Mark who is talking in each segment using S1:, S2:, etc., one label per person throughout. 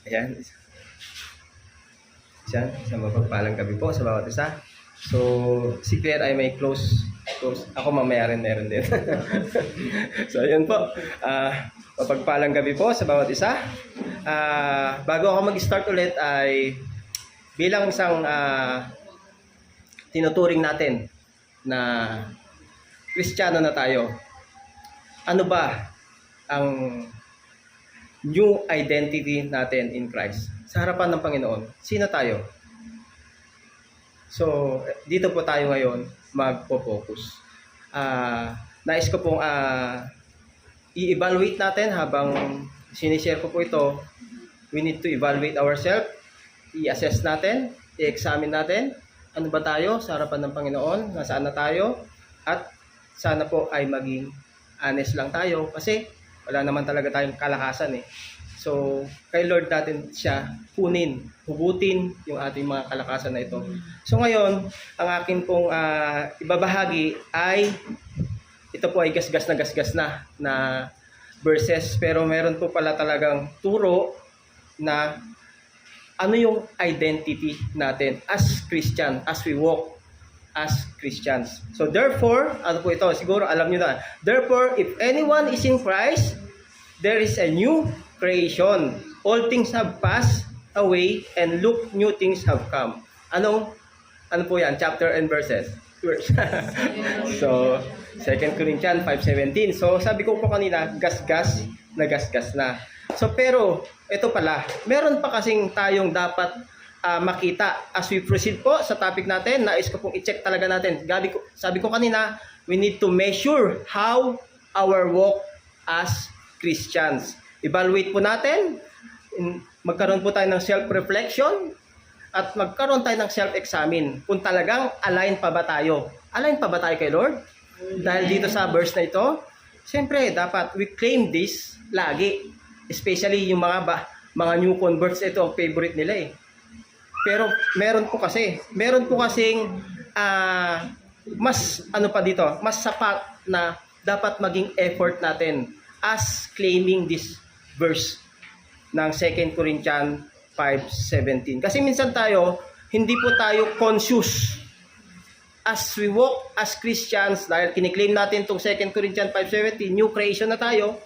S1: Ayan. Isang mapagpalang gabi po sa bawat isa. So, si Claire ay may close. Ako mamaya rin meron din. So, ayun po. Mapagpalang gabi po sa bawat isa. Bago ako mag-start ulit ay bilang isang tinuturing natin na Kristiyano na tayo. Ano ba ang new identity natin in Christ? Sa harapan ng Panginoon, sino tayo? So, dito po tayo ngayon magpo-focus. Nais ko pong i-evaluate natin habang sinishare ko po ito. We need to evaluate ourselves, i-assess natin, i-examine natin. Ano ba tayo sa harapan ng Panginoon? Nasaan na tayo? At sana po ay maging honest lang tayo kasi wala naman talaga tayong kalakasan eh. So, kay Lord natin siya hugutin yung ating mga kalakasan na ito. So ngayon, ang akin pong ibabahagi ay ito po ay gasgas na verses, pero meron po pala talagang turo na ano yung identity natin as Christian, as we walk as Christians. So therefore, ano po ito? Siguro alam niyo na. Therefore, if anyone is in Christ, there is a new creation. All things have passed away and look, new things have come. Ano po yan? Chapter and verses. So, 2 Corinthians 5:17. So, sabi ko po kanina, gasgas na. So, pero, ito pala, meron pa kasing tayong dapat makita as we proceed po sa topic natin. Nais ko pong i-check talaga natin. Sabi ko kanina, we need to measure how our walk as Christians. Evaluate po natin, magkaroon po tayo ng self-reflection at magkaroon tayo ng self-examine kung talagang align pa ba tayo. Align pa ba tayo kay Lord? Dahil dito sa verse na ito, siyempre dapat we claim this lagi. Especially yung mga new converts, ito ang favorite nila eh. Pero meron po kasing mas mas sapat na dapat maging effort natin as claiming this verse ng 2 Corinthians 5:17. Kasi minsan hindi po tayo conscious as we walk as Christians dahil kiniklaim natin itong 2 Corinthians 5:17, new creation na tayo,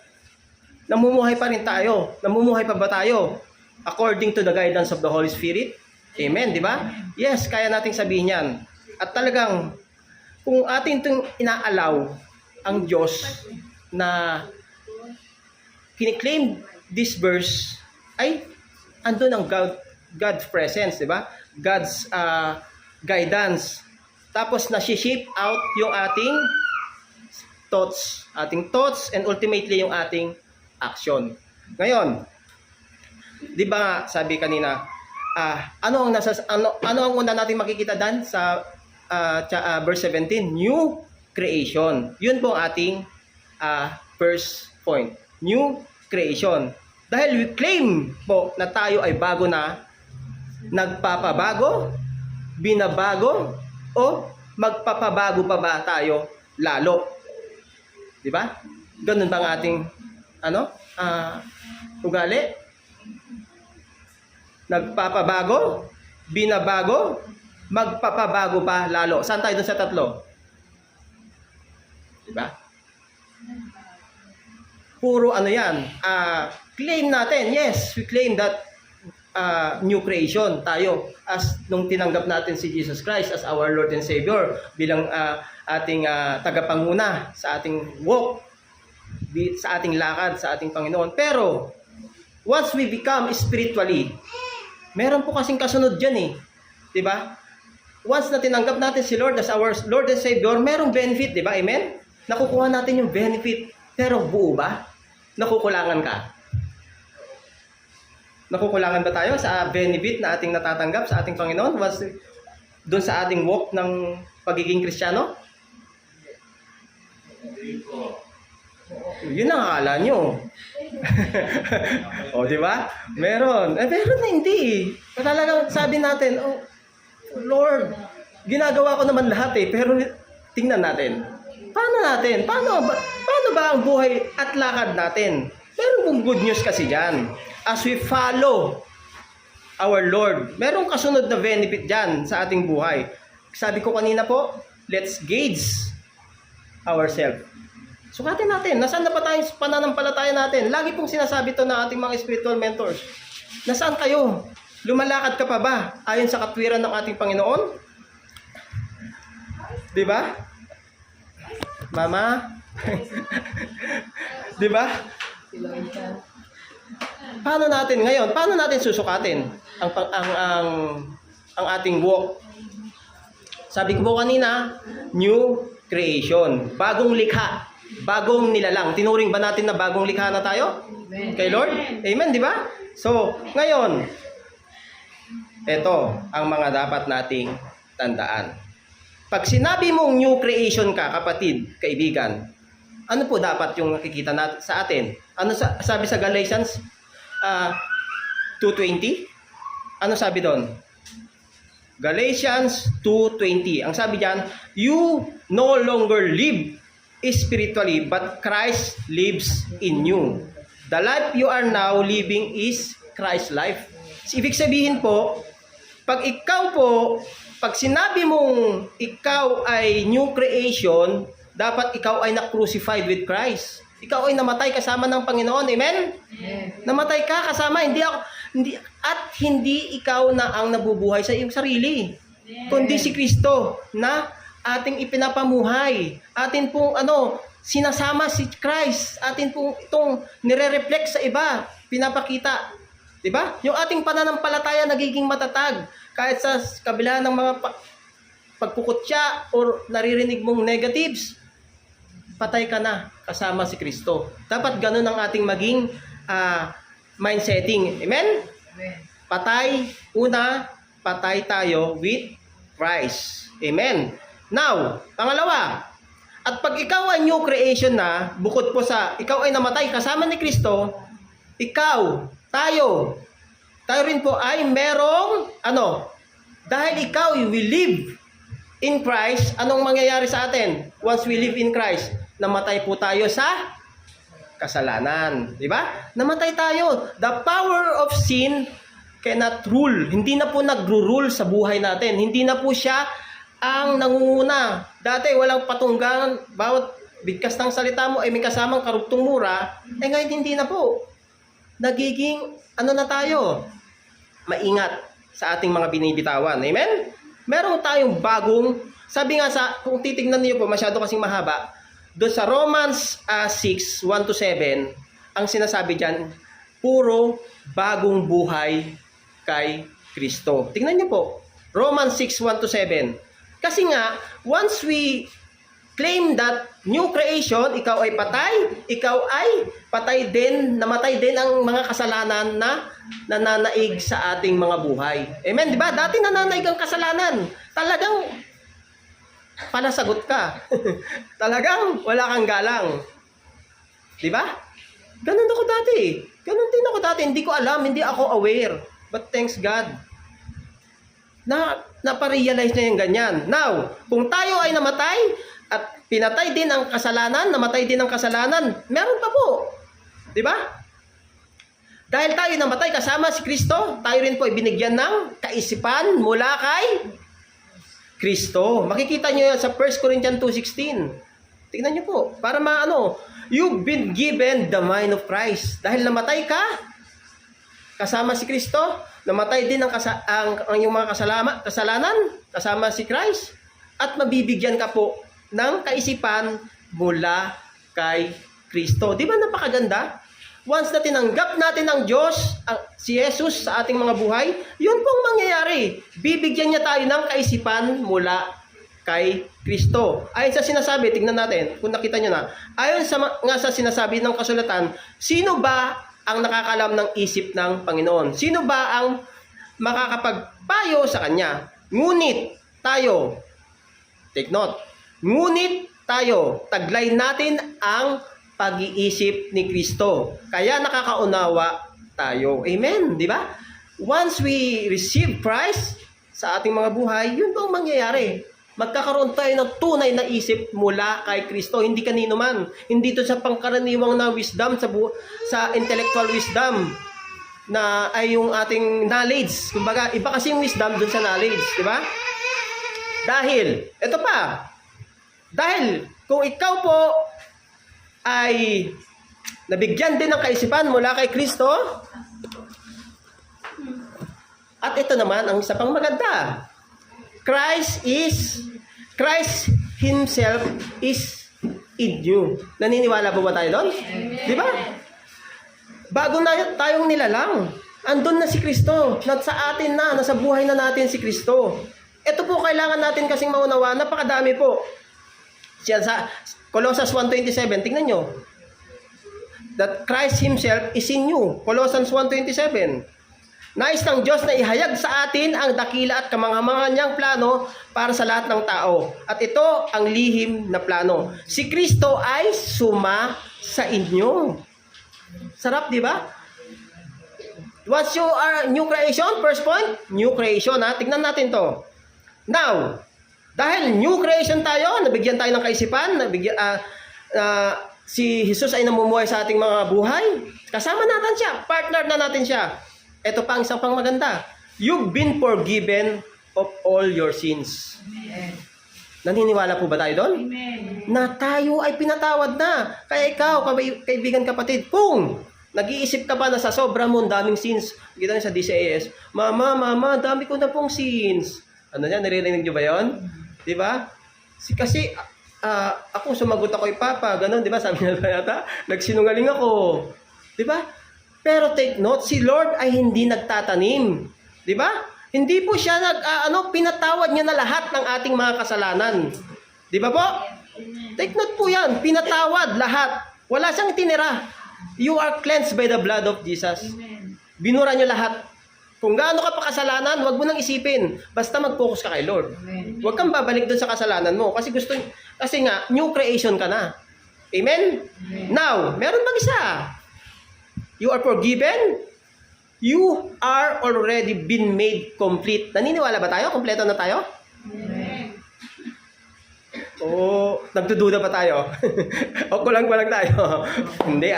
S1: namumuhay pa rin tayo. Namumuhay pa ba tayo? According to the guidance of the Holy Spirit? Amen, di ba? Yes, kaya nating sabihin yan. At talagang, kung atin itong inaalaw ang Diyos na kiniklaim this verse, ay andun ang God's presence, di ba? God's guidance. Tapos na-shape out yung ating thoughts and ultimately yung ating action. Ngayon, di ba sabi kanina, ano ang una natin makikita dan sa verse 17? New creation. Yun po ang ating first point. New creation. Dahil we claim po na tayo ay bago na, nagpapabago, binabago, o magpapabago pa ba tayo lalo? Di ba? Ganun ba ang ating ugali? Nagpapabago, binabago, magpapabago pa lalo. Saan tayo dun sa tatlo? Di ba? Puro yan. Claim natin. Yes, we claim that new creation tayo as nung tinanggap natin si Jesus Christ as our Lord and Savior bilang ating tagapanguna sa ating walk, sa ating lakad, sa ating Panginoon. Pero, once we become spiritually, meron po kasing kasunod dyan eh. Diba? Once na tinanggap natin si Lord as our Lord and Savior, merong benefit, diba? Amen? Nakukuha natin yung benefit. Pero buo ba? Nakukulangan ka? Nakukulangan ba tayo sa benefit na ating natatanggap sa ating Panginoon? Doon sa ating walk ng pagiging Kristiyano? Yun ang akala nyo. O, di ba? Meron. Meron na hindi. Talagang sabi natin, oh, Lord, ginagawa ko naman lahat eh. Pero tingnan natin. Paano ba ang buhay at lakad natin? Meron pong good news kasi dyan. as we follow our Lord. Merong kasunod na benefit dyan sa ating buhay. Sabi ko kanina po, let's gauge ourselves. Sukatin natin, nasaan na pa tayo pananampalataya natin? Lagi pong sinasabi to ng ating mga spiritual mentors. Nasaan kayo? Lumalakad ka pa ba ayon sa katwiran ng ating Panginoon? Di ba? Mama? Di ba? Paano natin ngayon? Paano natin susukatin ang ating walk? Sabi ko po kanina, new creation, bagong likha, bagong nilalang. Tinuring ba natin na bagong likha na tayo? Amen. Kay Lord? Amen, di ba? So, ngayon, ito ang mga dapat nating tandaan. Pag sinabi mong new creation ka, kapatid, kaibigan, ano po dapat yung nakikita natin sa atin? Ano sabi sa Galatians 2:20? Ano sabi doon? Galatians 2:20. Ang sabi diyan, you no longer live spiritually, but Christ lives in you. The life you are now living is Christ's life. Ibig sabihin po, pag sinabi mong ikaw ay new creation, dapat ikaw ay na-crucified with Christ. Ikaw ay namatay kasama ng Panginoon. Amen? Yes. Namatay ka kasama, hindi ikaw na ang nabubuhay sa iyong sarili. Yes. Kundi si Kristo na ating ipinapamuhay. Atin pong sinasama si Christ. Atin pong itong nire-reflect sa iba, pinapakita. 'Di ba? Yung ating pananampalataya nagiging matatag kahit sa kabila ng mga pagkukutya or naririnig mong negatives. Patay ka na kasama si Kristo. Dapat ganun ang ating maging mindsetting. Amen? Amen. Patay tayo with Christ. Amen. Now, pangalawa, at pag ikaw ay new creation na, bukod po sa ikaw ay namatay kasama ni Kristo, tayo rin po ay merong dahil ikaw you will live in Christ, anong mangyayari sa atin? Once we live in Christ, namatay po tayo sa kasalanan. Di ba? Namatay tayo. The power of sin cannot rule. Hindi na po nagro-rule sa buhay natin. Hindi na po siya ang nangunguna. Dati walang patunggangan. Bawat bigkas ng salita mo ay may kasamang karugtong mura. Ngayon hindi na po. Nagiging na tayo? Maingat sa ating mga binibitawan. Amen? Meron tayong bagong, sabi nga kung titignan niyo po, masyado kasing mahaba, doon sa Romans 6:1-7, ang sinasabi dyan, puro bagong buhay kay Kristo. Tingnan niyo po, Romans 6:1-7. Kasi nga, once we claim that new creation, ikaw ay patay din, namatay din ang mga kasalanan na nananaig sa ating mga buhay. Amen, di ba? Dati nananaig ang kasalanan. Talagang palasagot ka. Talagang wala kang galang. Di ba? Ganun ako dati. Ganun din ako dati. Hindi ko alam, hindi ako aware. But thanks God, naparealize na yung ganyan. Now, kung tayo ay namatay, at pinatay din ang kasalanan, namatay din ang kasalanan, meron pa po. Di ba? Dahil tayo namatay kasama si Kristo, tayo rin po ay binigyan ng kaisipan mula kay Kristo. Makikita nyo yan sa 1 Corinthians 2:16. Tingnan nyo po, para you've been given the mind of Christ. Dahil namatay ka, kasama si Kristo, namatay din ang iyong mga kasalanan, kasama si Christ, at mabibigyan ka po ng kaisipan mula kay Kristo. Di ba napakaganda? Once na tinanggap natin ng Diyos, si Jesus sa ating mga buhay, yun pong mangyayari. Bibigyan niya tayo ng kaisipan mula kay Kristo. Ayon sa sinasabi, tignan natin, kung nakita nyo na, ayon sa sinasabi ng kasulatan, sino ba ang nakakalam ng isip ng Panginoon? Sino ba ang makakapagpayo sa Kanya? Ngunit tayo, take note, ngunit tayo, taglay natin ang pag-iisip ni Kristo. Kaya nakakaunawa tayo. Amen, di ba? Once we receive Christ sa ating mga buhay, yun po ang mangyayari. Magkakaroon tayo ng tunay na isip mula kay Kristo, hindi kanino man. Hindi to sa pangkaraniwang na wisdom, sa intellectual wisdom. na ay yung ating knowledge. Kumbaga, iba kasi yung wisdom dun sa knowledge, di ba? Dahil, ito pa, dahil kung ikaw po ay nabigyan din ng kaisipan mula kay Kristo, at ito naman ang isa pang maganda. Christ Himself is in you. Naniniwala po ba tayo doon? Di ba? Bago na tayong nilalang, andun na si Kristo. Sa atin na, nasa buhay na natin si Kristo. Ito po kailangan natin kasing maunawa. Napakadami po. Siya sa Colossians 1:27, tingnan nyo. That Christ Himself is in you. Colossians 1:27. Nais ng Diyos na ihayag sa atin ang dakila at kamanghamangan niyang plano para sa lahat ng tao. At ito ang lihim na plano. Si Kristo ay suma sa inyo. Sarap, di ba? Once you are new creation, first point, new creation, ha? Tignan natin to. Now, dahil new creation tayo, nabigyan tayo ng kaisipan, si Jesus ay namumuhay sa ating mga buhay, kasama natin siya, partner na natin siya. Ito pa ang isang pang maganda. You've been forgiven of all your sins.
S2: Amen.
S1: Naniniwala po ba tayo doon?
S2: Amen.
S1: Na tayo ay pinatawad na. Kaya ikaw, kaibigan kapatid, kung nag-iisip ka ba na sa sobra mo, daming sins, kita niyo sa DCAS, Mama, dami ko na pong sins. Ano yan, naririnig niyo ba yun? Di ba? Kasi ako sumagot ako kay Papa, ganun, di ba? Sabi niya yata, nagsinungaling ako. Di ba? Pero take note, si Lord ay hindi nagtatanim. Di ba? Hindi po siya pinatawad niya na lahat ng ating mga kasalanan. Di ba po? Take note po yan, pinatawad lahat. Wala siyang tinira. You are cleansed by the blood of Jesus. Binura niyo lahat. Kung gaano ka pa kasalanan, huwag mo nang isipin. Basta mag-focus ka kay Lord. Huwag kang babalik doon sa kasalanan mo. Kasi nga, new creation ka na. Amen? Now, meron bang isa? You are forgiven. You are already been made complete. Naniniwala ba tayo? Kompleto na tayo?
S2: Amen.
S1: O nagdududa pa tayo? O kulang tayo? Hindi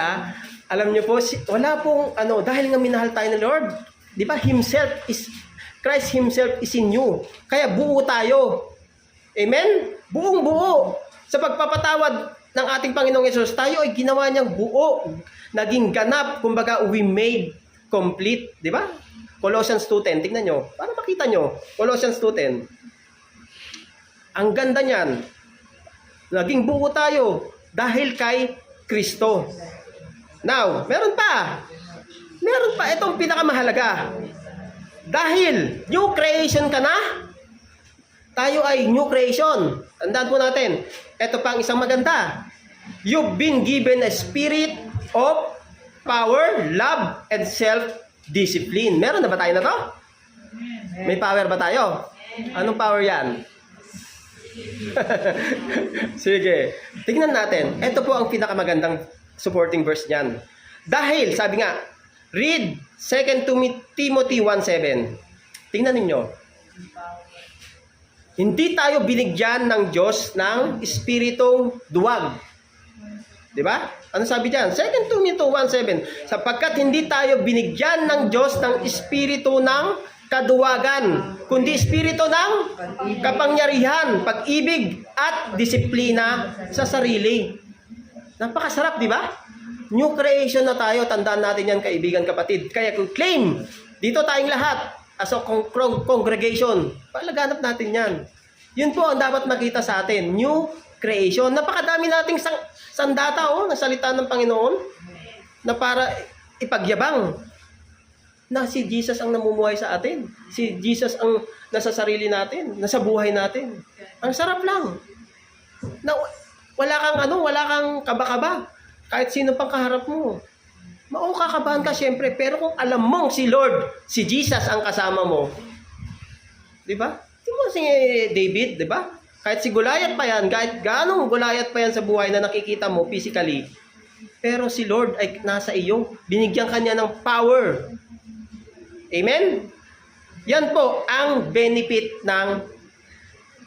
S1: Alam niyo po, wala pong dahil nga minahal tayo ng Lord. Di ba? Christ Himself is in you. Kaya buo tayo. Amen? Buong buo. Sa pagpapatawad ng ating Panginoong Yesus, tayo ay ginawa niyang buo. Naging ganap, kumbaga we made complete, di ba? Colossians 2:10, tingnan nyo, para makita nyo. Colossians 2:10. Ang ganda niyan. Naging buo tayo dahil kay Kristo. Now, meron pa, itong pinakamahalaga. Dahil new creation ka na, tayo ay new creation. Tandaan po natin, ito pa ang isang maganda. You've been given a spirit of power, love, and self-discipline. Meron na ba tayo na to? May power ba tayo? Anong power yan? Sige, tingnan natin. Ito po ang pinakamagandang supporting verse niyan. Dahil, sabi nga, read 2 Timothy 1:7. Tingnan ninyo. Hindi tayo binigyan ng Diyos ng espiritong duwag. Di ba? Ano sabi diyan? 2 Timothy 1:7. Sapagkat hindi tayo binigyan ng Diyos ng espiritu ng kaduwagan, kundi espiritu ng kapangyarihan, pag-ibig at disiplina sa sarili. Napakasarap, di ba? New creation na tayo, tandaan natin yan, kaibigan, kapatid. Kaya kung claim, dito tayong lahat, as a congregation, palaganap natin yan. Yun po ang dapat makita sa atin, new creation. Napakadami nating sandata ng salita ng Panginoon na para ipagyabang na si Jesus ang namumuhay sa atin. Si Jesus ang nasa sarili natin, nasa buhay natin. Ang sarap lang. Na wala kang kaba-kaba. Kahit sino pang kaharap mo. Kakabahan ka siyempre, pero kung alam mong si Lord, si Jesus ang kasama mo, di ba? Di mo si David, di ba? Kahit si Goliath pa yan, kahit ganong Goliath pa yan sa buhay na nakikita mo physically, pero si Lord ay nasa iyo, binigyan kanya ng power. Amen? Yan po ang benefit ng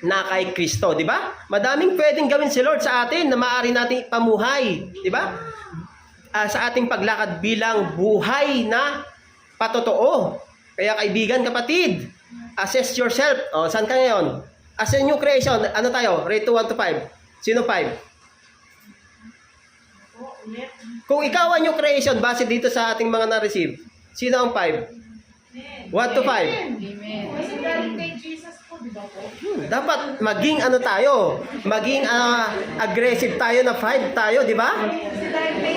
S1: na kay Kristo, di ba? Madaming pwedeng gawin si Lord sa atin na maaari nating pamuhay, di ba? Sa ating paglakad bilang buhay na patotoo. Kaya kaibigan, kapatid, assess yourself. O, saan ka ngayon? As a new creation, ano tayo? Rate to 1 to 5. Sino 5? Kung ikaw ang new creation, base dito sa ating mga na-receive, sino ang 5? 1 to 5?
S2: Kasi galing kay Jesus po, di ba po?
S1: Dapat maging ano tayo, maging aggressive tayo na 5 tayo, di ba?
S2: Kasi galing kay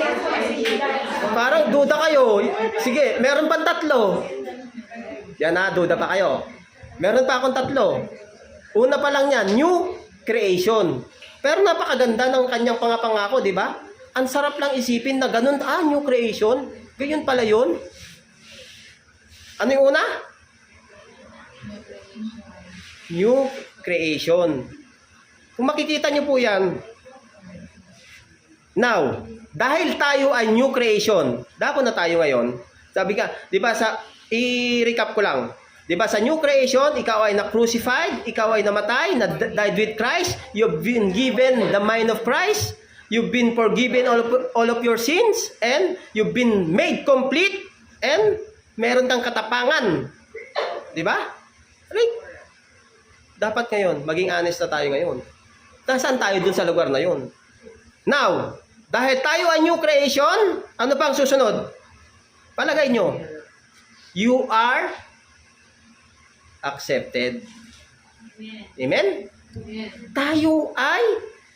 S2: Jesus.
S1: Parang duda kayo. Sige, meron pang 3. Yan na, duda pa kayo. Meron pa akong 3. Una pa lang yan, new creation. Pero napakaganda ng kanyang pangako, di ba? Ang sarap lang isipin na ganun, new creation. Ganyan pala yun. Ano yung una? New creation. Kung makikita nyo po yan, now, dahil tayo ay new creation, dako na tayo ngayon. Sabi ka, di ba i-recap ko lang. Di ba sa new creation, ikaw ay na-crucified, ikaw ay namatay, na-died with Christ, you've been given the mind of Christ, you've been forgiven all of your sins, and you've been made complete, and meron kang katapangan. Di ba? Right? Dapat ngayon, maging honest na tayo ngayon. Nasaan tayo dun sa lugar na yun? Now, dahil tayo ay new creation, ano pang susunod? Palagay nyo, you are accepted. Amen? Tayo ay,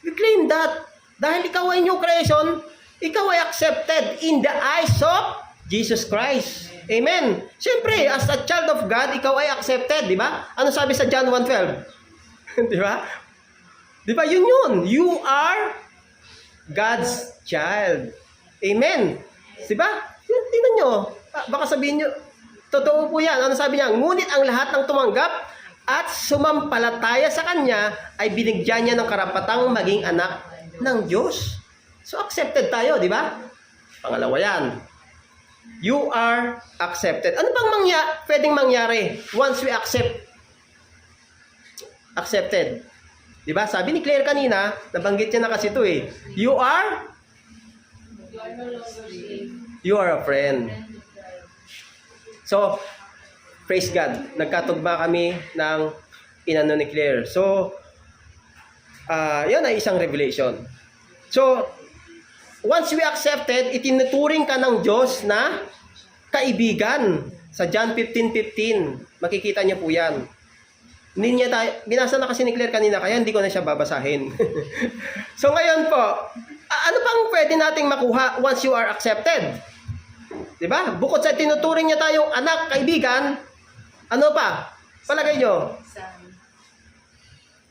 S1: we claim that. Dahil ikaw ay new creation, ikaw ay accepted in the eyes of Jesus Christ. Amen. Siyempre, as a child of God, ikaw ay accepted, di ba? Ano sabi sa John 1:12? Di ba? Di ba? Yun. You are God's child. Amen. Di ba? Tingnan nyo. Baka sabihin nyo, totoo po yan. Ano sabi niya? Ngunit ang lahat ng tumanggap at sumampalataya sa Kanya ay binigyan niya ng karapatang maging anak ng Diyos. So, accepted tayo, di ba? Pangalawa yan. You are accepted. Ano bang pwedeng mangyari once we accepted? Di ba? Sabi ni Claire kanina, nabanggit niya na kasi ito eh. You are a friend. So, praise God. Nagkatugma kami ng inano ni Claire. So, yan ay isang revelation. So, once we accepted, itinuturing ka ng Diyos na kaibigan. Sa John 15:15, makikita niyo po yan. Binasa na kasi ni Claire kanina, kaya hindi ko na siya babasahin. So ngayon po, ano pang pwede nating makuha once you are accepted? Diba? Bukod sa tinuturing niya tayong anak, kaibigan, ano pa? Palagay nyo?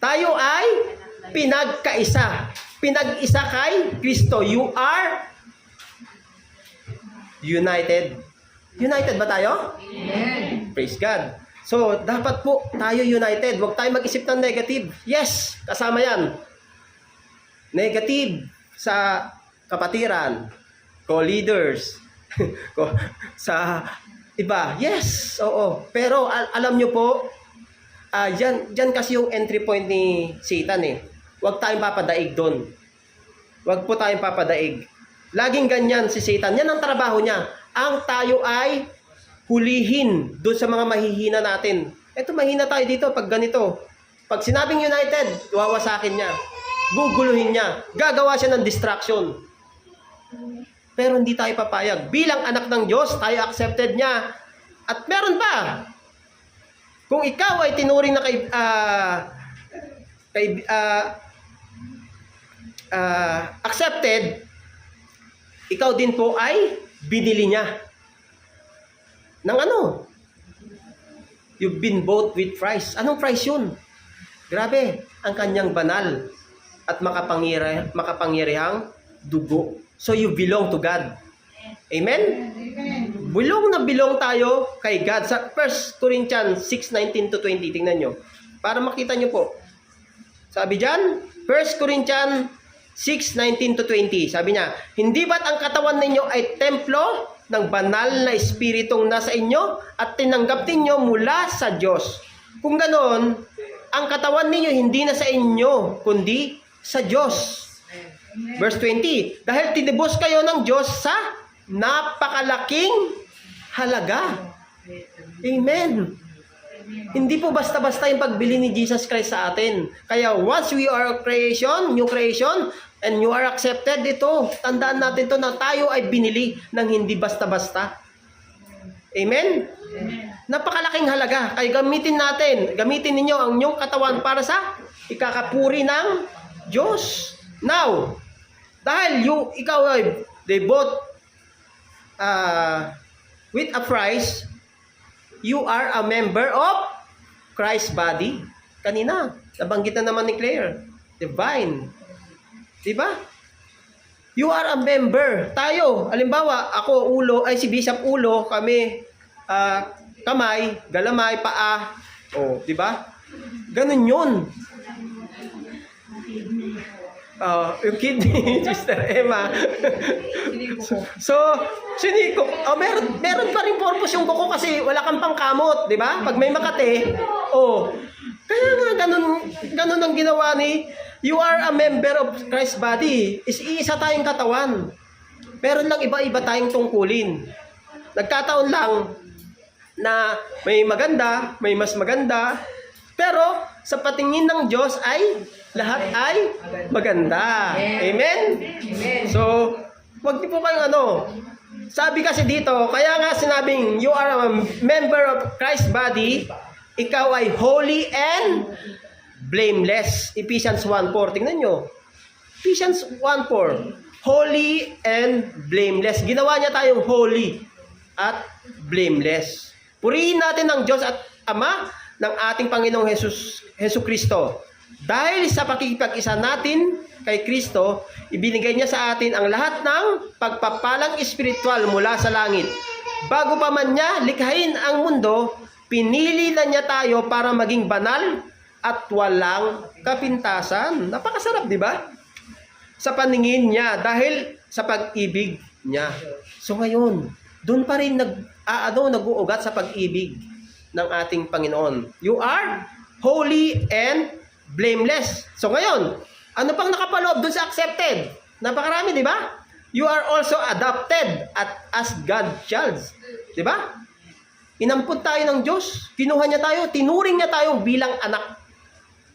S1: Tayo ay pinagkaisa. Pinag-isa kay Kristo. You are united. United ba tayo?
S2: Amen.
S1: Praise God. So, dapat po tayo united. Huwag tayo mag-isip ng negative. Yes, kasama yan. Negative sa kapatiran, co-leaders, sa iba. Yes, oo. Pero alam nyo po, dyan kasi yung entry point ni Satan eh. Huwag tayong papadaig doon. Huwag po tayong papadaig. Laging ganyan si Satan. Yan ang trabaho niya. Ang tayo ay hulihin doon sa mga mahihina natin. Eto, mahina tayo dito pag ganito. Pag sinabing united, wawasakin niya. Guguluhin niya. Gagawa siya ng distraction. Pero hindi tayo papayag. Bilang anak ng Diyos, tayo accepted niya. At meron pa. Kung ikaw ay tinuring na accepted, ikaw din po ay binili niya. Ng ano? You've been bought with price. Anong price yun? Grabe, ang kanyang banal at makapangyarihang dugo. So you belong to God. Amen? Bilong na bilong tayo kay God. Sa 1 Corinthians 6:19-20, tingnan nyo. Para makita nyo po. Sabi dyan, 1 Corinthians 6:19-20, sabi niya, hindi ba't ang katawan ninyo ay templo ng banal na espiritong nasa inyo at tinanggap ninyo mula sa Diyos? Kung ganon, ang katawan ninyo hindi na sa inyo, kundi sa Diyos. Verse 20, dahil tinibos kayo ng Diyos sa napakalaking halaga. Amen. Hindi po basta-basta yung pagbili ni Jesus Christ sa atin. Kaya once we are creation, new creation, and you are accepted, ito, tandaan natin to na tayo ay binili ng hindi basta-basta. Amen? Napakalaking halaga. Kaya gamitin ninyo ang inyong katawan para sa ikakapuri ng Diyos. Now, dahil ikaw ay they bought with a price, you are a member of Christ's body. Kanina, nabanggit na naman ni Claire. Divine. Diba? You are a member. Tayo, halimbawa, ako ulo, ay si Bishop ulo, kami kamay, galamay, paa. Oh, diba? Ganun yun. Yung kidney, Sister Emma. So, siniko. Meron pa rin purpose yung kuko kasi wala kang pangkamot, di ba? Pag may makate, kaya nga ganun ang ginawa ni, you are a member of Christ's body. Iisa tayong katawan. Meron lang iba-iba tayong tungkulin. Nagkataon lang na may maganda, may mas maganda, pero sa patingin ng Diyos ay lahat ay maganda. Amen? So, wag niyo po kayong sabi kasi dito, kaya nga sinabing you are a member of Christ's body, ikaw ay holy and blameless. Ephesians 1:4. Tingnan nyo. Ephesians 1:4. Holy and blameless. Ginawa niya tayong holy at blameless. Purihin natin ang Diyos at Ama ng ating Panginoong Hesus Kristo. Dahil sa pakikipag-isa natin kay Kristo, ibinigay niya sa atin ang lahat ng pagpapalang espiritual mula sa langit. Bago pa man niya likhain ang mundo, pinili na niya tayo para maging banal at walang kapintasan. Napakasarap, di ba? Sa paningin niya dahil sa pag-ibig niya. So ngayon, doon pa rin nag-uugat sa pag-ibig ng ating Panginoon. You are holy and blameless. So ngayon, ano pang nakapaloob doon sa accepted? Napakarami, di ba? You are also adopted as God's child. Di ba? Inampun tayo ng Diyos. Kinuha niya tayo, tinuring niya tayo bilang anak.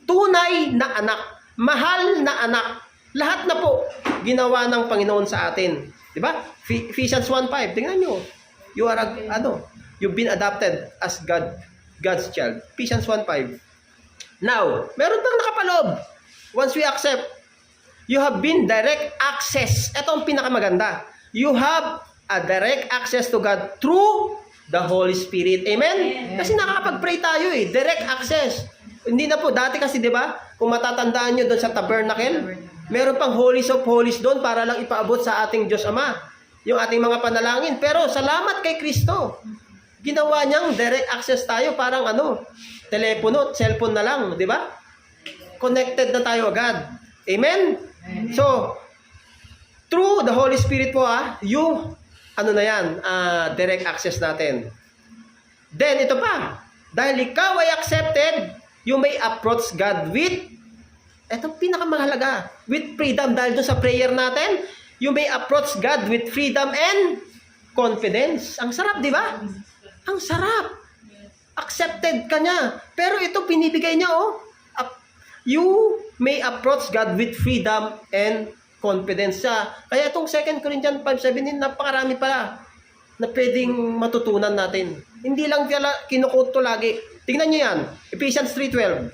S1: Tunay na anak. Mahal na anak. Lahat na po ginawa ng Panginoon sa atin. Di ba? Ephesians 1:5. Tingnan nyo. You are you've been adopted as God's child. Ephesians 1:5. Now, meron bang nakapaloob? Once we accept, you have been direct access. Ito ang pinakamaganda. You have a direct access to God through the Holy Spirit. Amen? Kasi nakakapag-pray tayo direct access. Hindi na po, dati kasi 'di ba? Kung matatandaan nyo doon sa tabernacle, meron pang holies of holies doon para lang ipaabot sa ating Diyos Ama yung ating mga panalangin. Pero salamat kay Kristo. Ginawa niyang direct access tayo, parang telepono, cellphone na lang, 'di ba? Connected na tayo agad. Amen? So, through the Holy Spirit po direct access natin. Then, ito pa. Dahil ikaw ay accepted, you may approach God with, etong pinakamahalaga, with freedom. Dahil doon sa prayer natin, you may approach God with freedom and confidence. Ang sarap, di ba? Ang sarap. Accepted ka niya. Pero ito, pinibigay niya, you may approach God with freedom and confidence. Kaya itong 2 Corinthians 5:17, napakarami pala na pwedeng matutunan natin. Hindi lang kinukuto lagi. Tingnan nyo yan. Ephesians 3:12.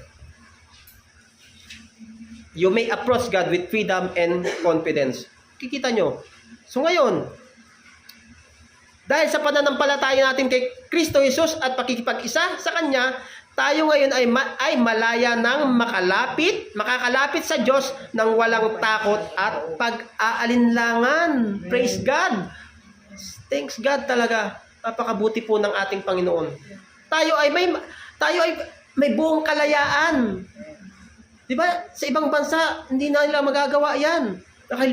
S1: You may approach God with freedom and confidence. Kikita nyo. So ngayon, dahil sa pananampalataya natin kay Kristo Jesus at pakikipag-isa sa Kanya, tayo ngayon ay malaya ng makakalapit sa Diyos ng walang takot at pag-aalinlangan. Praise God! Thanks God talaga. Napakabuti po ng ating Panginoon. Tayo ay may buong kalayaan. 'Di ba? Sa ibang bansa, hindi na nila magagawa 'yan.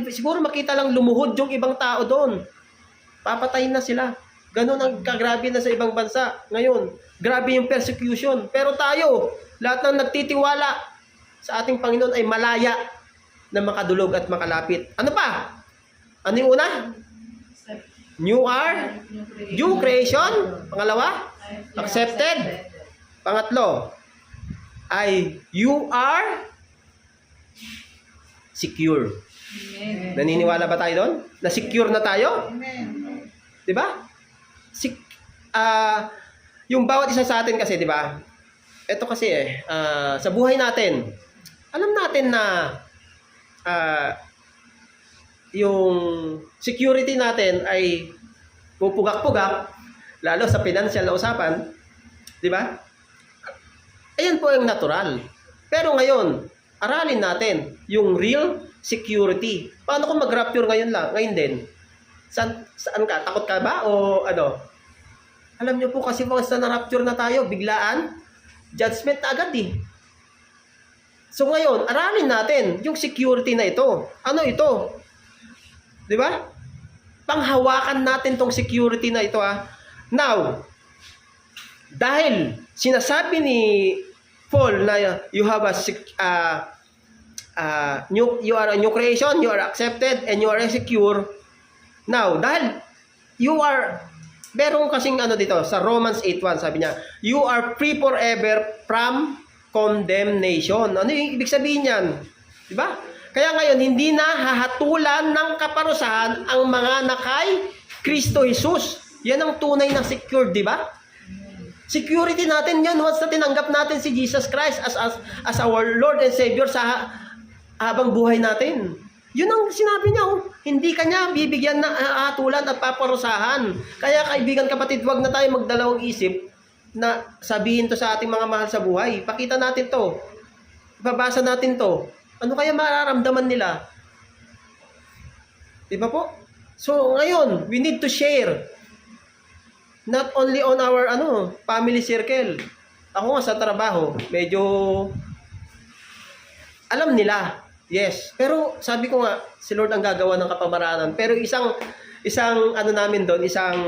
S1: Siguro makita lang lumuhod yung ibang tao doon. Papatayin na sila. Ganun ang kagrabe na sa ibang bansa. Ngayon, grabe yung persecution. Pero tayo, lahat ng nagtitiwala sa ating Panginoon ay malaya na makadulog at makalapit. Ano pa? Ano yung una? New creation. Pangalawa, accepted. Pangatlo, ay you are secure. Naniniwala ba tayo doon? Na secure na tayo? Di ba? Yung bawat isa sa atin kasi, di ba? Ito kasi sa buhay natin, alam natin na yung security natin ay pupugak-pugak, lalo sa financial na usapan, di ba? Ayan po yung natural. Pero ngayon, aralin natin yung real security. Paano kung mag-rapture ngayon lang? Ngayon din. Saan ka? Takot ka ba? O ano? Alam niyo po kasi once na rapture na tayo, biglaan, judgment na agad eh. So ngayon, aralin natin yung security na ito. Ano ito? Di ba? Panghawakan natin tong security na ito Now, dahil sinasabi ni Paul na you have you are a new creation, you are accepted, and you are secure. Now, dahil you are, merong kasing dito, sa Romans 8:1, sabi niya, you are free forever from condemnation. Ano yung ibig sabihin yan? Diba? Kaya ngayon, hindi na hahatulan ng kaparusahan ang mga nakay Kristo Jesus. Yan ang tunay na secure, diba? Security natin yan once na tinanggap natin si Jesus Christ as our Lord and Savior sa habang buhay natin. Yun ang sinabi niya, hindi kanya bibigyan ng hatulan at paparusahan. Kaya kaibigan kapatid, wag na tayo magdalawang isip na sabihin to sa ating mga mahal sa buhay. Pakita natin to. Babasa natin to. Ano kaya mararamdaman nila? Diba po? So ngayon, we need to share. Not only on our family circle. Ako nga sa trabaho, medyo alam nila. Yes. Pero sabi ko nga, si Lord ang gagawa ng kapamaranan. Pero isang namin doon, isang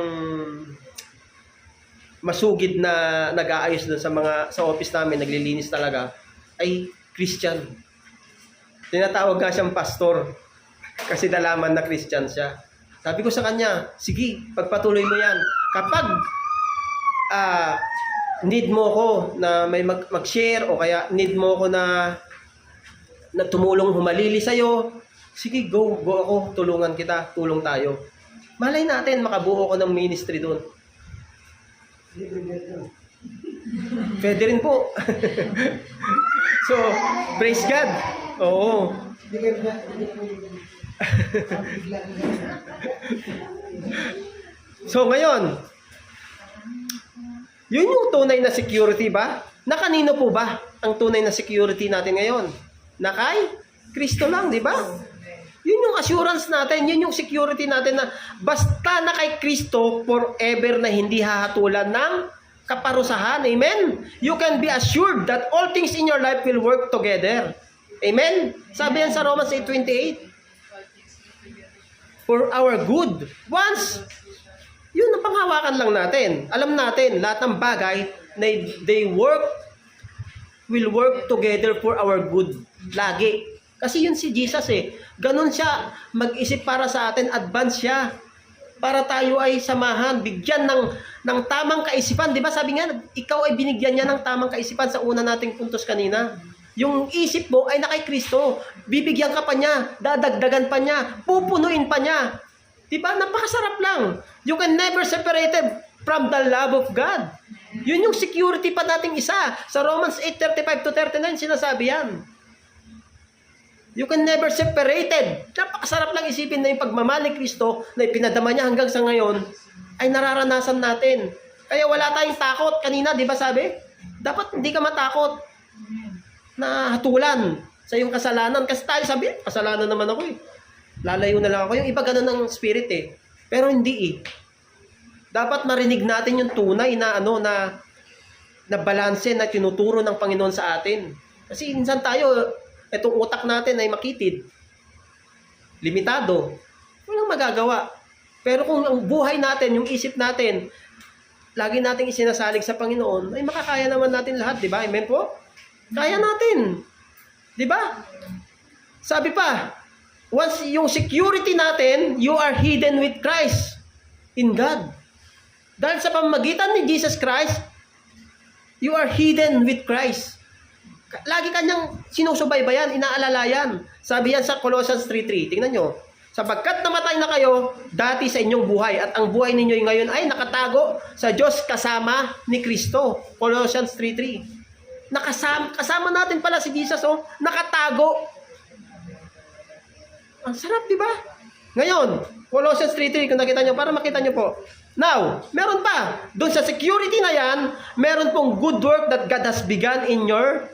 S1: masugid na nag-aayos doon sa office namin, naglilinis talaga, ay Christian. Tinatawag nga siyang pastor kasi nalaman na Christian siya. Sabi ko sa kanya, sige, pagpatuloy mo yan. Kapag need mo ko na may mag-share o kaya need mo ko na tumulong humalili sa'yo, sige, go ako, tulungan kita, tulong tayo. Malay natin, makabuo ko ng ministry doon. Pwede rin po. So, praise God. Oo. So ngayon, yun yung tunay na security ba? Na kanino po ba ang tunay na security natin ngayon? Na kay Kristo lang, di ba? Yun yung assurance natin, yun yung security natin na basta na kay Kristo, forever na hindi hahatulan ng kaparusahan. Amen? You can be assured that all things in your life will work together. Amen? Sabi yan sa Romans 8:28. For our good. Once, yun ang panghawakan lang natin. Alam natin, lahat ng bagay, will work together for our good. Lagi. Kasi yun si Jesus Ganun siya mag-isip para sa atin, advance siya. Para tayo ay samahan, bigyan ng tamang kaisipan. Di ba sabi nga, ikaw ay binigyan niya ng tamang kaisipan sa una nating puntos kanina. Yung isip mo ay na kay Kristo. Bibigyan ka pa niya, dadagdagan pa niya, pupunuin pa niya. Diba? Napakasarap lang. You can never separate from the love of God. Yun yung security pa nating isa. Sa Romans 8:35-39, sinasabi yan. You can never separate. Napakasarap lang isipin na yung pagmamahal ni Kristo na ipinadama niya hanggang sa ngayon ay nararanasan natin. Kaya wala tayong takot. Kanina, di ba sabi? Dapat hindi ka matakot na hatulan sa iyong kasalanan. Kasi tayo sabi, kasalanan naman ako Lalayo na lang ako. Yung iba ganun ng spirit Pero hindi Dapat marinig natin yung tunay na na balanse na tinuturo ng Panginoon sa atin. Kasi minsan tayo, itong utak natin ay makitid. Limitado. Walang magagawa. Pero kung ang buhay natin, yung isip natin, lagi nating isinasalig sa Panginoon, ay makakaya naman natin lahat, di ba? Amen po? Kaya natin. Di ba? Sabi pa, once yung security natin, you are hidden with Christ. in God. Dahil sa pamamagitan ni Jesus Christ, you are hidden with Christ. Lagi kanyang sinusubaybayan, inaalalayan. Sabi yan sa Colossians 3:3. Tingnan nyo. Sapagkat namatay na kayo dati sa inyong buhay at ang buhay ninyo ngayon ay nakatago sa Diyos kasama ni Kristo. Colossians 3:3. Kasama natin pala si Jesus, oh, nakatago. Ang sarap, di ba? Ngayon, Colossians 3:3, kung nakita nyo, para makita nyo po. Now, meron pa. Doon sa security na yan, meron pong good work that God has begun in your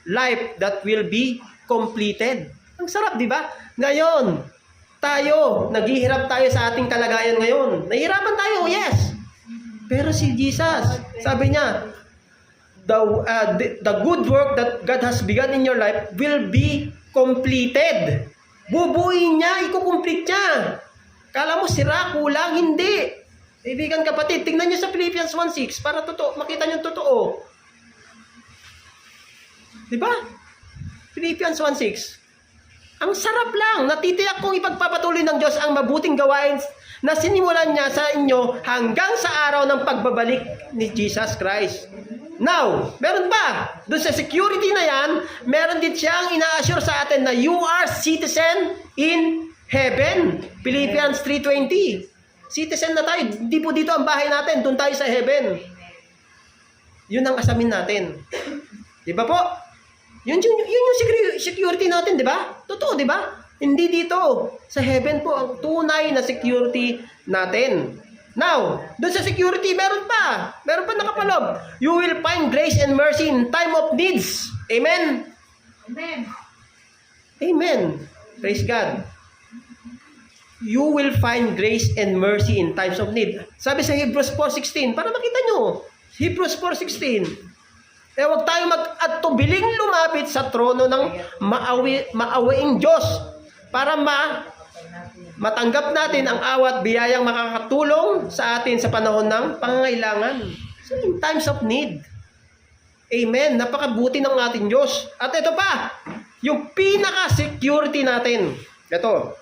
S1: life that will be completed. Ang sarap, di ba? Ngayon, naghihirap tayo sa ating kalagayan ngayon. Nahihirapan tayo, yes. Pero si Jesus, sabi niya, the good work that God has begun in your life will be completed. Bubuin niya, ikukomplete niya. Kala mo sira, kulang, hindi. Kaibigan kapatid, tingnan niyo sa Philippians 1:6 para makita niyo totoo. Di ba? Philippians 1:6. Ang sarap lang, natitiyak kong ipagpapatuloy ng Diyos ang mabuting gawain na sinimulan niya sa inyo hanggang sa araw ng pagbabalik ni Jesus Christ. Now, meron pa. Doon sa security na yan, meron din siyang ina-assure sa atin na you are citizen in heaven. Philippians 3:20. Citizen na tayo. Hindi po dito ang bahay natin. Doon tayo sa heaven. Yun ang asamin natin. Di ba po? Yun yung security natin, di ba? Totoo, di ba? Hindi dito. Sa heaven po ang tunay na security natin. Now, doon sa security, meron pa. Meron pa nakapalob. You will find grace and mercy in time of needs. Amen?
S2: Amen.
S1: Amen. Praise God. You will find grace and mercy in times of need. Sabi sa Hebrews 4:16, para makita nyo. Hebrews 4:16. Huwag tayo mag-atubiling lumapit sa trono ng maawaing Diyos para matanggap natin ang awat biyayang makakatulong sa atin sa panahon ng pangangailangan. So in times of need. Amen. Napakabuti ng ating Diyos. At ito pa, yung pinaka-security natin. Ito.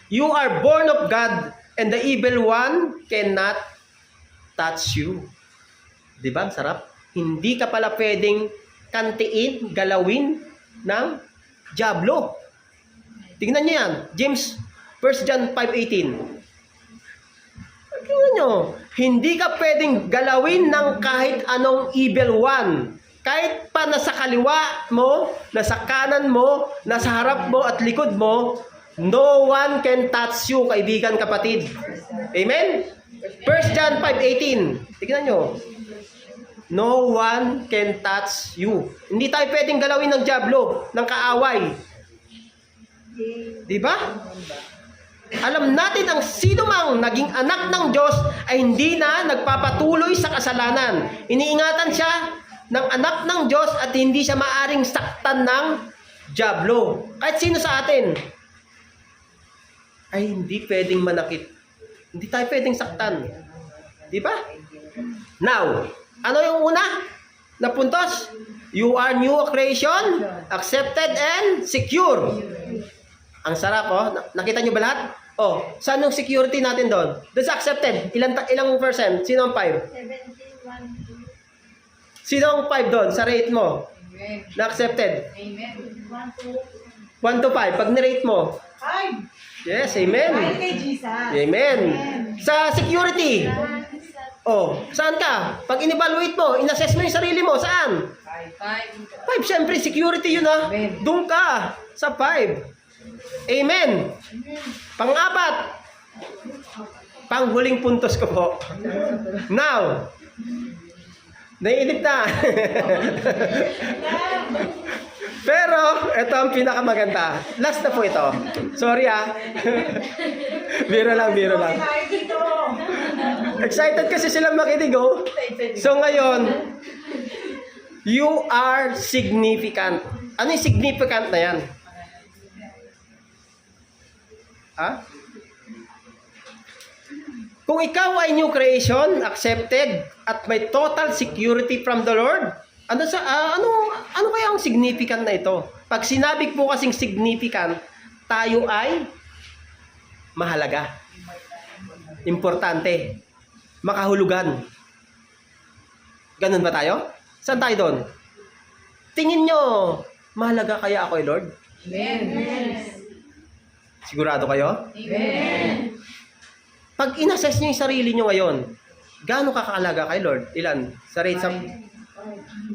S1: You are born of God and the evil one cannot touch you. Di ba? Ang sarap. Hindi ka pala pwedeng kantiin, galawin ng diablo. Tingnan niyo yan. James 1 John 5:18. Tingnan niyo. Hindi ka pwedeng galawin ng kahit anong evil one. Kahit pa nasa kaliwa mo, nasa kanan mo, nasa harap mo at likod mo, no one can touch you, kaibigan, kapatid. Amen? 1 John 5:18. Tignan nyo. No one can touch you. Hindi tayo pwedeng galawin ng diablo, ng kaaway. Diba? Alam natin ang sino mang naging anak ng Diyos ay hindi na nagpapatuloy sa kasalanan. Iniingatan siya ng anak ng Diyos at hindi siya maaring saktan ng diablo. Kahit sino sa atin ay hindi pwedeng manakit. Hindi tayo pwedeng saktan. Di ba? Now, ano yung una na puntos? You are new creation, accepted and secure. Ang sarap, oh. Nakita nyo ba lahat? Oh, saan yung security natin doon? Doon sa accepted, ilang percent? Sino ang 5?
S2: 71.
S1: Sino ang 5 doon sa rate mo?
S2: Amen.
S1: Na accepted?
S2: Amen.
S1: 1 to 5. Pag ni-rate mo?
S2: 5.
S1: Yes, amen.
S2: Kay Jesus.
S1: Amen. Sa security, oh, saan ka? Pag in-evaluate mo, in-assess mo yung sarili mo, saan? 5. Siyempre, security yun, ha? Doon ka sa 5. Amen. Pang-4. Panghuling puntos ko po. Now, naiinip na. Pero, ito ang pinakamaganda. Last na po ito. Sorry, ha. Biro lang. Excited kasi silang makinig, oh. So ngayon, you are significant. Ano yung significant na yan? Ha? Kung ikaw ay new creation, accepted, at may total security from the Lord, ano kaya ang significant na ito? Pag sinabi po kasing significant, tayo ay mahalaga. importante, makahulugan. Ganun ba tayo? Saan tayo doon? Tingin nyo, mahalaga kaya ako Lord?
S2: Amen.
S1: Sigurado kayo?
S2: Amen.
S1: Pag inassess nyo yung sarili nyo ngayon, gaano kakalaga kay Lord? Ilan? Sa rate sa...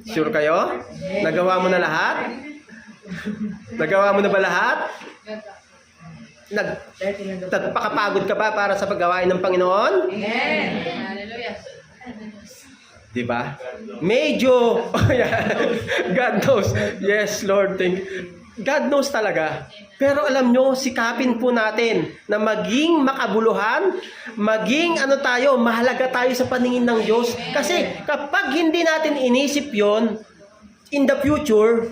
S1: Sure kayo? Nagawa mo na lahat? Nagawa mo na ba lahat? Nagpakapagod ka ba para sa paggawain ng Panginoon?
S2: Amen. Hallelujah.
S1: Di ba? Medyo, oh yeah. God knows. Yes, Lord, thank you. God knows talaga. Pero alam nyo, sikapin po natin na maging makabuluhan, maging mahalaga tayo sa paningin ng Diyos. Kasi kapag hindi natin inisip yon in the future,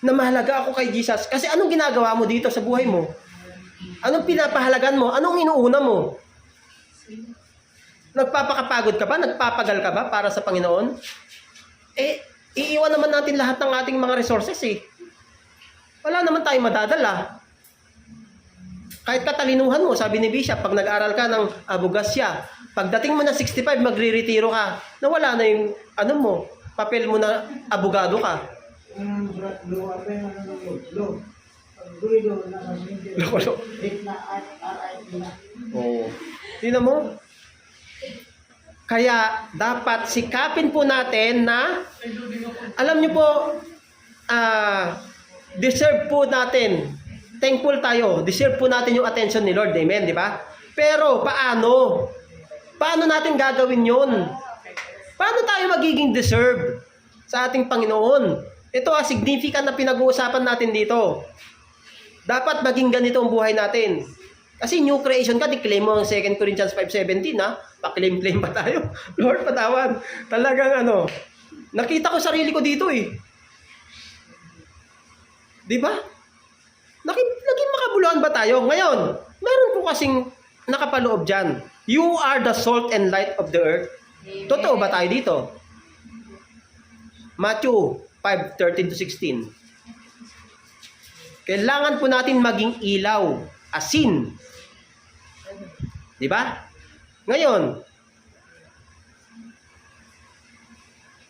S1: na mahalaga ako kay Jesus. Kasi anong ginagawa mo dito sa buhay mo? Anong pinapahalagan mo? Anong inuuna mo? Nagpapakapagod ka ba? Nagpapagal ka ba para sa Panginoon? Iiwan naman natin lahat ng ating mga resources eh. Wala naman tayong madadala. Kahit katalinuhan mo, sabi ni Bishop, pag nag-aral ka ng abogasya, pagdating mo na 65, magre-retiro ka, nawala na yung papel mo na abogado ka. Lolo. Oo. Tingnan mo. Kaya dapat sikapin po natin na alam niyo po deserve po natin. Thankful tayo. Deserve po natin yung attention ni Lord. Amen, di ba? Pero paano? Paano natin gagawin 'yon? Paano tayo magiging deserve sa ating Panginoon? Ito significant na pinag-uusapan natin dito. Dapat maging ganito ang buhay natin. Kasi new creation ka, di-claim mo ang 2 Corinthians 5:17 ha. Pa-claim-claim pa tayo. Lord, patawad. Talagang nakita ko sarili ko dito eh. Di ba? Naging makabuluhan ba tayo? Ngayon, meron po kasing nakapaloob dyan. You are the salt and light of the earth. Totoo ba tayo dito? Matthew 5:13-16. Kailangan po natin maging ilaw, asin. Di ba? Ngayon,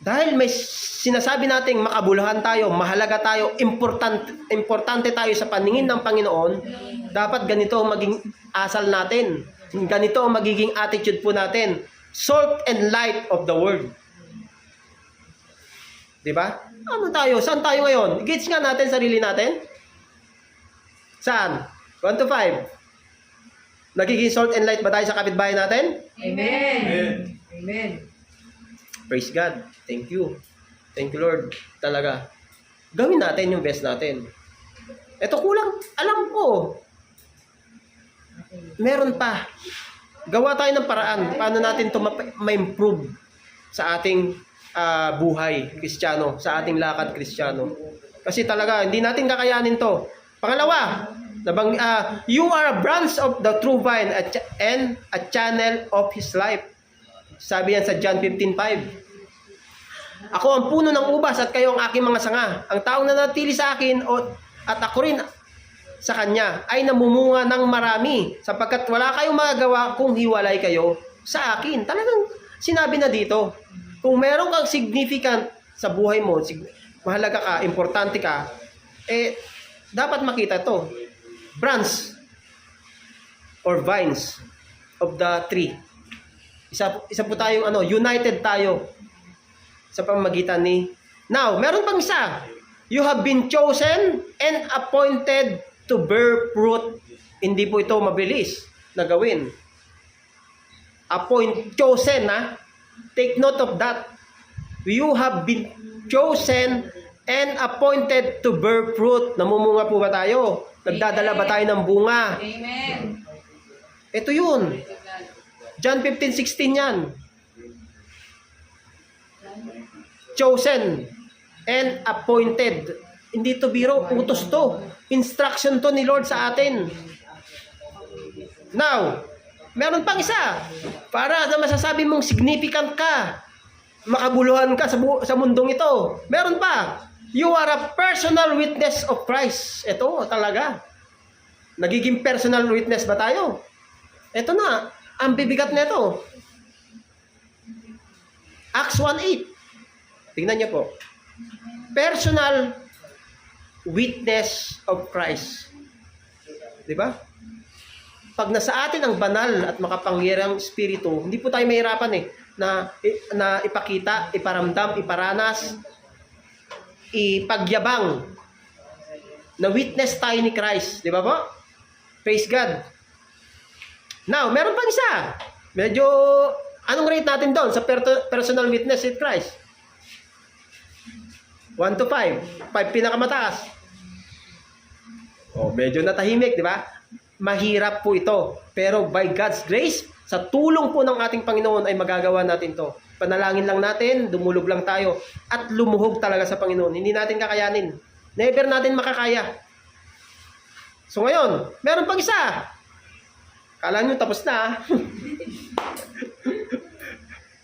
S1: dahil may sinasabi nating makabuluhan tayo, mahalaga tayo, importante tayo sa paningin ng Panginoon, dapat ganito ang maging asal natin. Ganito ang magiging attitude po natin. Salt and light of the world. Di ba? Ano tayo? Saan tayo ngayon? Gauge nga natin sarili natin. Saan? 1 to 5. Nagiging salt and light ba tayo sa kapitbahay natin?
S2: Amen. Amen.
S1: Praise God. Thank you. Thank you, Lord. Talaga. Gawin natin yung best natin. Ito kulang. Alam ko. Meron pa. Gawa tayo ng paraan. Paano natin ito ma-improve sa ating buhay Kristiyano, sa ating lakad Kristiyano. Kasi talaga, hindi natin kakayanin to. Pangalawa, you are a branch of the true vine and a channel of His life. Sabi yan sa John 15:5. Ako ang puno ng ubas at kayo ang aking mga sanga. Ang taong nanatili sa akin at ako rin sa kanya ay namumunga ng marami sapagkat wala kayong magagawa kung hiwalay kayo sa akin. Talagang sinabi na dito, kung meron kang significant sa buhay mo, mahalaga ka, importante ka, dapat makita to. Branch or vines of the tree. Isa po tayong united tayo sa pamamagitan ni. Now, meron pang isa. You have been chosen and appointed to bear fruit. Hindi po ito mabilis na gawin. Chosen ha. Take note of that. You have been chosen and appointed to bear fruit. Namumunga po ba tayo? Nagdadala ba tayo ng bunga?
S2: Amen.
S1: Ito yun. John 15:16 yan. Chosen and appointed. Hindi to biro, utos to. Instruction to ni Lord sa atin. Now, meron pang isa. Para na masasabi mong significant ka, makabuluhan ka sa mundong ito. Meron pa. You are a personal witness of Christ. Ito talaga. Nagiging personal witness ba tayo? Ito na. Ang bibigat nito. Acts 1:8. Tingnan niyo po. Personal witness of Christ. Di ba? Pag nasa atin ang banal at makapangyarihang espiritu, hindi po tayo mahirapan na ipakita, iparamdam, iparanas, ipagyabang na witness tayo ni Christ. Di ba po? Praise God. Now, meron pang isa. Medyo, anong rate natin doon sa personal witness with Christ? 1 to 5. 5 pinakamataas. Medyo natahimik, di ba? Mahirap po ito. Pero by God's grace, sa tulong po ng ating Panginoon ay magagawa natin to. Panalangin lang natin, dumulog lang tayo, at lumuhog talaga sa Panginoon. Hindi natin kakayanin. Never natin makakaya. So ngayon, meron pang isa. Kala nyo tapos na.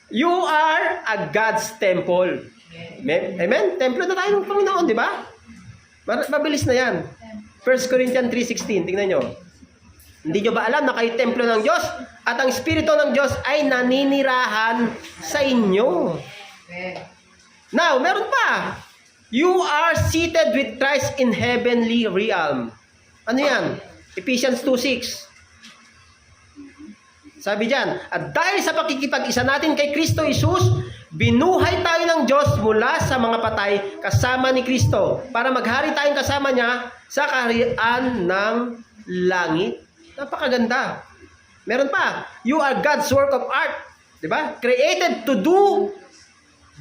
S1: You are a God's temple. Amen? Templo na tayo ng Panginoon, di ba? Mabilis na yan. 1 Corinthians 3:16, tingnan nyo. Hindi nyo ba alam na kayo templo ng Diyos at ang Espiritu ng Diyos ay naninirahan sa inyo? Now, meron pa. You are seated with Christ in heavenly realm. Ano yan? Ephesians 2:6. Sabi dyan, at dahil sa pakikipag-isa natin kay Kristo Jesus, binuhay tayo ng Diyos mula sa mga patay kasama ni Kristo para maghari tayong kasama niya sa kaharian ng langit. Napakaganda. Meron pa, you are God's work of art. Diba? Created to do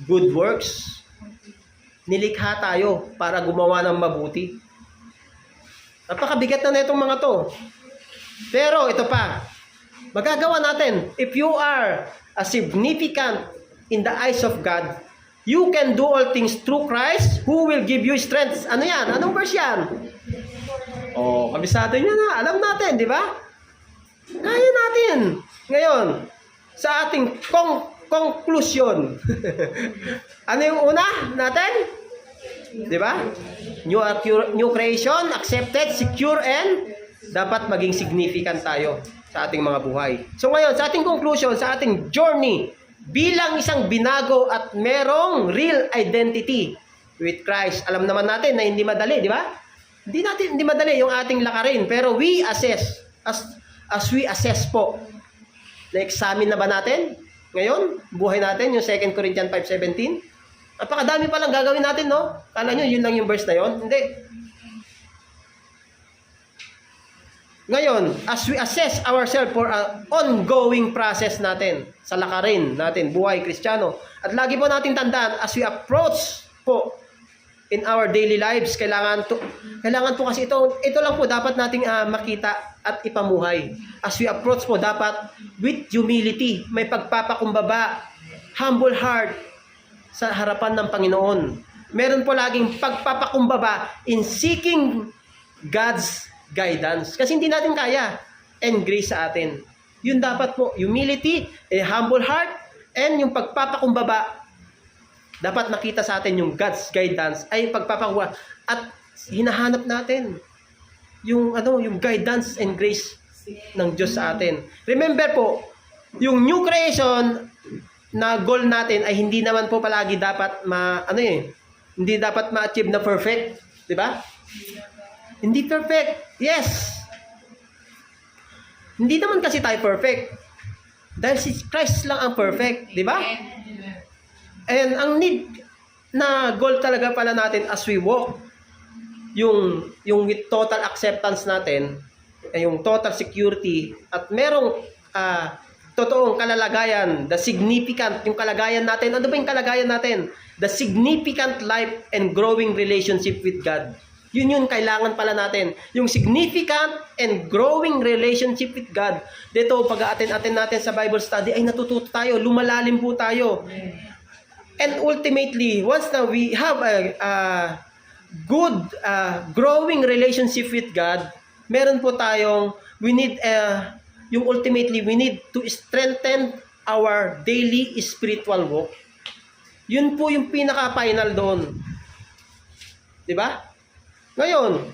S1: good works. Nilikha tayo para gumawa ng mabuti. Napakabigat na itong mga to. Pero ito pa, magagawa natin. If you are a significant in the eyes of God, you can do all things through Christ who will give you strength. Ano yan? Anong verse yan? Kabisado niya na. Alam natin, di ba? Kaya natin. Ngayon, sa ating conclusion. Ano yung una natin? Di ba? New creation, accepted, secure, and dapat maging significant tayo sa ating mga buhay. So ngayon, sa ating conclusion, sa ating journey, bilang isang binago at merong real identity with Christ. Alam naman natin na hindi madali, di ba? Hindi madali yung ating lakarin, pero we assess, as we assess po, na-examine na ba natin ngayon, buhay natin, yung 2 Corinthians 5:17? Napakadami palang gagawin natin, no? Kala nyo, yun lang yung verse na yun? Hindi. Ngayon, as we assess ourselves for an ongoing process natin sa lakarin natin, buhay Kristiyano, at lagi po natin tandaan, as we approach po in our daily lives, kailangan po kasi ito lang po dapat nating makita at ipamuhay. As we approach po, dapat with humility, may pagpapakumbaba, humble heart sa harapan ng Panginoon. Meron po laging pagpapakumbaba in seeking God's guidance. Kasi hindi natin kaya. And grace sa atin. Yun dapat po, humility, a humble heart, and yung pagpapakumbaba. Dapat nakita sa atin yung God's guidance ay pagpapakumbaba. At hinahanap natin yung guidance and grace ng Diyos sa atin. Remember po, yung new creation na goal natin ay hindi naman po palagi dapat hindi dapat ma-achieve na perfect, di ba? Hindi perfect. Yes. Hindi naman kasi tayo perfect. Dahil si Christ lang ang perfect, di ba? And ang need na goal talaga pala natin as we walk, yung with total acceptance natin, yung total security, at merong totoong kalalagayan, the significant, yung kalagayan natin. Ano ba yung kalagayan natin? The significant life and growing relationship with God. Yun kailangan pala natin. Yung significant and growing relationship with God. Dito, pag-a-attend natin sa Bible study, ay natututo tayo, lumalalim po tayo. And ultimately, once na we have a good growing relationship with God, meron po tayong, we need to strengthen our daily spiritual walk. Yun po yung pinaka-final doon. Diba? Ngayon,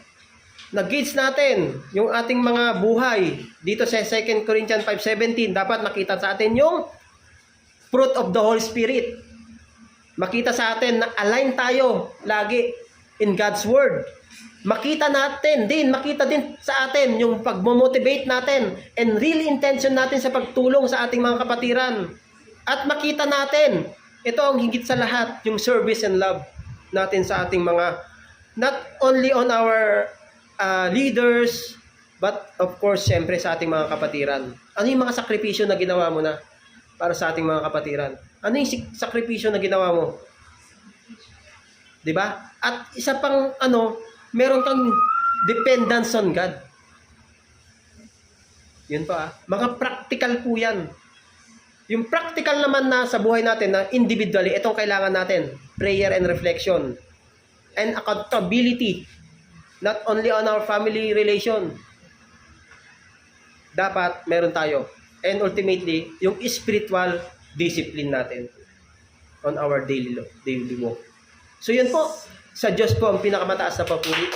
S1: nag-gauge natin yung ating mga buhay dito sa 2 Corinthians 5:17, dapat makita sa atin yung fruit of the Holy Spirit. Makita sa atin na align tayo lagi in God's Word. Makita din sa atin yung pagmomotivate natin and real intention natin sa pagtulong sa ating mga kapatiran. At makita natin, ito ang higit sa lahat, yung service and love natin sa ating mga, not only on our leaders, but of course, syempre sa ating mga kapatiran. Ano yung mga sakripisyo na ginawa mo na para sa ating mga kapatiran? Ano yung sakripisyo na ginawa mo? 'Di ba? At isa pang meron kang dependence on God. Yun pa. Mga practical po yan. Yung practical naman na sa buhay natin na individually, itong kailangan natin. Prayer and reflection. And accountability. Not only on our family relation. Dapat meron tayo. And ultimately, yung spiritual discipline natin on our daily walk. So yun po, sa Diyos po ang pinakamataas na papuri.